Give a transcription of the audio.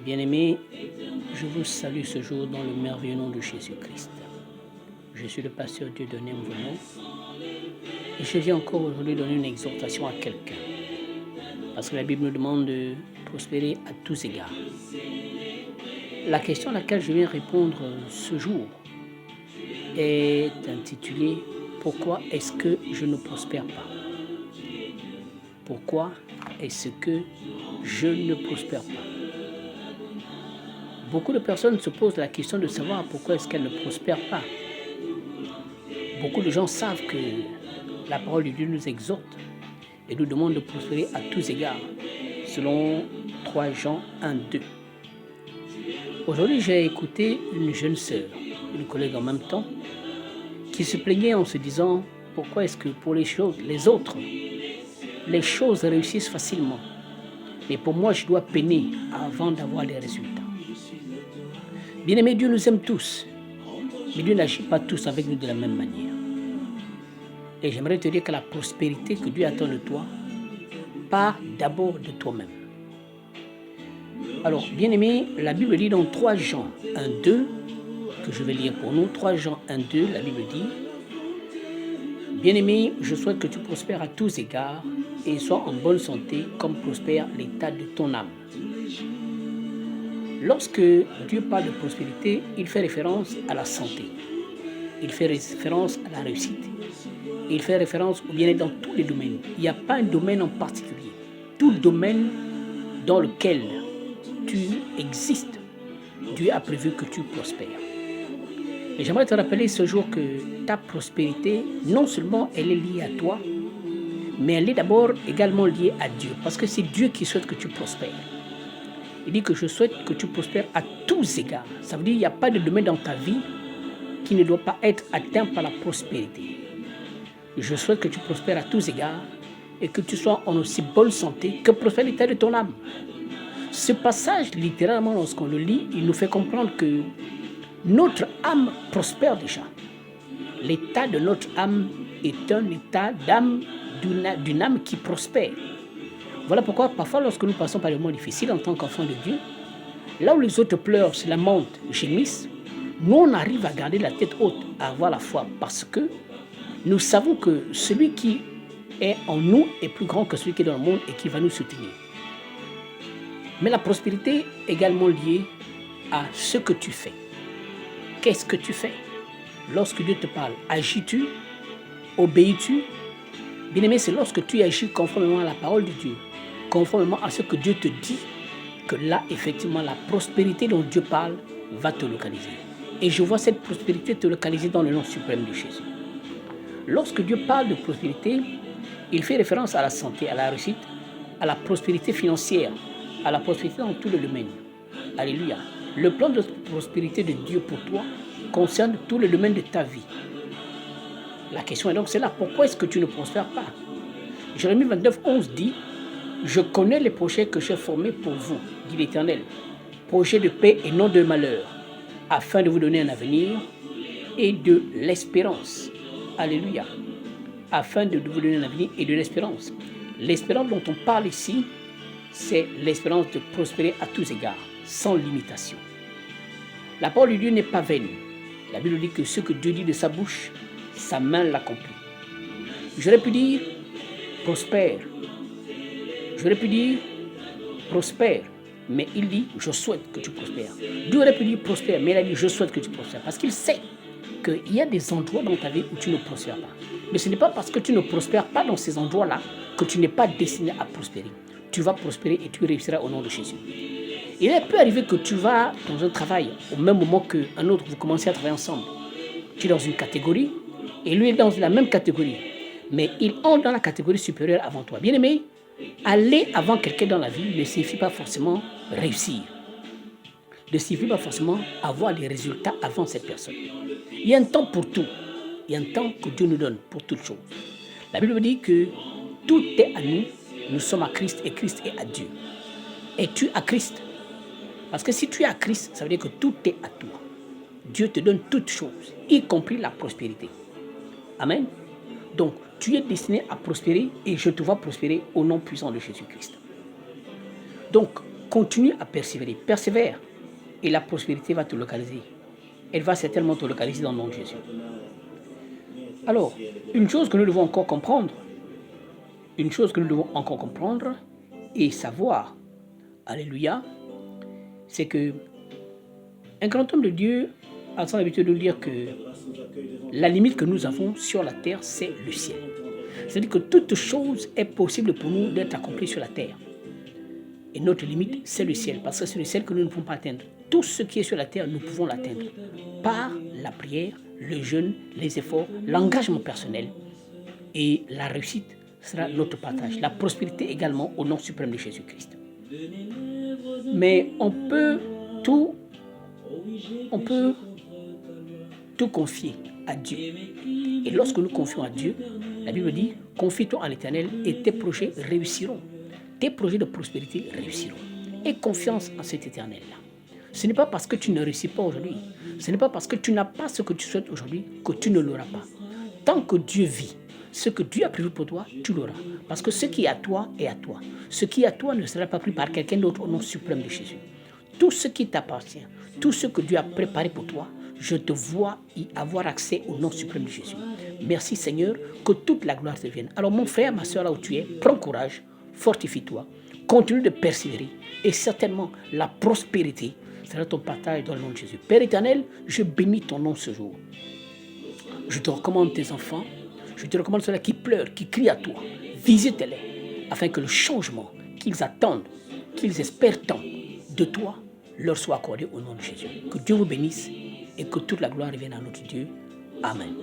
Bien-aimés, je vous salue ce jour dans le merveilleux nom de Jésus-Christ. Je suis le pasteur Dieudonné Mvono et je viens encore aujourd'hui donner une exhortation à quelqu'un. Parce que la Bible nous demande de prospérer à tous égards. La question à laquelle je viens répondre ce jour est intitulée « Pourquoi est-ce que je ne prospère pas ?» Pourquoi est-ce que je ne prospère pas? Beaucoup de personnes se posent la question de savoir pourquoi est-ce qu'elles ne prospèrent pas. Beaucoup de gens savent que la parole de Dieu nous exhorte et nous demande de prospérer à tous égards, selon 3 Jean 1:2. Aujourd'hui, j'ai écouté une jeune sœur, une collègue en même temps, qui se plaignait en se disant pourquoi est-ce que pour les autres, les choses réussissent facilement, mais pour moi, je dois peiner avant d'avoir les résultats. Bien-aimé, Dieu nous aime tous, mais Dieu n'agit pas tous avec nous de la même manière. Et j'aimerais te dire que la prospérité que Dieu attend de toi part d'abord de toi-même. Alors, bien-aimé, la Bible dit dans 3 Jean 1:2, que je vais lire pour nous, 3 Jean 1:2, la Bible dit « Bien-aimé, je souhaite que tu prospères à tous égards et sois en bonne santé comme prospère l'état de ton âme. » Lorsque Dieu parle de prospérité, il fait référence à la santé, il fait référence à la réussite, il fait référence au bien-être dans tous les domaines. Il n'y a pas un domaine en particulier. Tout domaine dans lequel tu existes, Dieu a prévu que tu prospères. Et j'aimerais te rappeler ce jour que ta prospérité, non seulement elle est liée à toi, mais elle est d'abord également liée à Dieu, parce que c'est Dieu qui souhaite que tu prospères. Il dit que je souhaite que tu prospères à tous égards. Ça veut dire qu'il n'y a pas de domaine dans ta vie qui ne doit pas être atteint par la prospérité. Je souhaite que tu prospères à tous égards et que tu sois en aussi bonne santé que prospère l'état de ton âme. Ce passage, littéralement, lorsqu'on le lit, il nous fait comprendre que notre âme prospère déjà. L'état de notre âme est un état d'âme, d'une âme qui prospère. Voilà pourquoi parfois lorsque nous passons par des moments difficiles en tant qu'enfants de Dieu, là où les autres pleurent, se lamentent, gémissent, nous on arrive à garder la tête haute, à avoir la foi, parce que nous savons que celui qui est en nous est plus grand que celui qui est dans le monde et qui va nous soutenir. Mais la prospérité est également liée à ce que tu fais. Qu'est-ce que tu fais? Lorsque Dieu te parle, agis-tu? Obéis-tu? Bien-aimé, c'est lorsque tu agis conformément à la parole de Dieu, conformément à ce que Dieu te dit, que là, effectivement, la prospérité dont Dieu parle va te localiser. Et je vois cette prospérité te localiser dans le nom suprême de Jésus. Lorsque Dieu parle de prospérité, il fait référence à la santé, à la réussite, à la prospérité financière, à la prospérité dans tous les domaines. Alléluia. Le plan de prospérité de Dieu pour toi concerne tous les domaines de ta vie. La question est donc celle-là, pourquoi est-ce que tu ne prospères pas? Jérémie 29:11 dit « Je connais les projets que j'ai formés pour vous, dit l'Éternel, projets de paix et non de malheur, afin de vous donner un avenir et de l'espérance. » Alléluia. Afin de vous donner un avenir et de l'espérance. L'espérance dont on parle ici, c'est l'espérance de prospérer à tous égards, sans limitation. La parole de Dieu n'est pas vaine. La Bible dit que ce que Dieu dit de sa bouche, sa main l'accomplit. J'aurais pu dire prospère. J'aurais pu dire prospère. Mais il dit je souhaite que tu prospères. Dieu aurait pu dire prospère, mais il a dit je souhaite que tu prospères. Parce qu'il sait qu'il y a des endroits dans ta vie où tu ne prospères pas. Mais ce n'est pas parce que tu ne prospères pas dans ces endroits-là que tu n'es pas destiné à prospérer. Tu vas prospérer et tu réussiras au nom de Jésus. Il peut arriver que tu vas dans un travail au même moment qu'un autre, vous commencez à travailler ensemble. Tu es dans une catégorie et lui est dans la même catégorie. Mais il entre dans la catégorie supérieure avant toi. Bien aimé, aller avant quelqu'un dans la vie ne signifie pas forcément réussir. Ne signifie pas forcément avoir des résultats avant cette personne. Il y a un temps pour tout. Il y a un temps que Dieu nous donne pour toutes choses. La Bible dit que tout est à nous. Nous sommes à Christ et Christ est à Dieu. Es-tu à Christ? Parce que si tu es à Christ, ça veut dire que tout est à toi. Dieu te donne toutes choses, y compris la prospérité. Amen. Donc, tu es destiné à prospérer et je te vois prospérer au nom puissant de Jésus-Christ. Donc, Continue à persévérer. Persévère. Et la prospérité va te localiser. Elle va certainement te localiser dans le nom de Jésus. Alors, une chose que nous devons encore comprendre, et savoir, alléluia, c'est que un grand homme de Dieu a l'habitude de dire que la limite que nous avons sur la terre, c'est le ciel. C'est-à-dire que toute chose est possible pour nous d'être accomplie sur la terre. Et notre limite, c'est le ciel, parce que c'est le ciel que nous ne pouvons pas atteindre. Tout ce qui est sur la terre, nous pouvons l'atteindre par la prière, le jeûne, les efforts, l'engagement personnel. Et la réussite sera notre partage. La prospérité également au nom suprême de Jésus-Christ. Mais on peut tout confier à Dieu. Et lorsque nous confions à Dieu, la Bible dit, confie-toi en l'Éternel et tes projets réussiront. Tes projets de prospérité réussiront. Aie confiance en cet Éternel-là. Ce n'est pas parce que tu ne réussis pas aujourd'hui, ce n'est pas parce que tu n'as pas ce que tu souhaites aujourd'hui que tu ne l'auras pas. Tant que Dieu vit, ce que Dieu a prévu pour toi, tu l'auras. Parce que ce qui est à toi est à toi. Ce qui est à toi ne sera pas pris par quelqu'un d'autre au nom suprême de Jésus. Tout ce qui t'appartient, tout ce que Dieu a préparé pour toi, je te vois y avoir accès au nom suprême de Jésus. Merci Seigneur, que toute la gloire te vienne. Alors mon frère, ma soeur, là où tu es, prends courage, fortifie-toi, continue de persévérer et certainement la prospérité sera ton partage dans le nom de Jésus. Père éternel, je bénis ton nom ce jour. Je te recommande tes enfants, je te recommande ceux-là qui pleurent, qui crient à toi. Visite-les afin que le changement qu'ils attendent, qu'ils espèrent tant de toi, leur soit accordé au nom de Jésus. Que Dieu vous bénisse et que toute la gloire revienne à notre Dieu. Amen.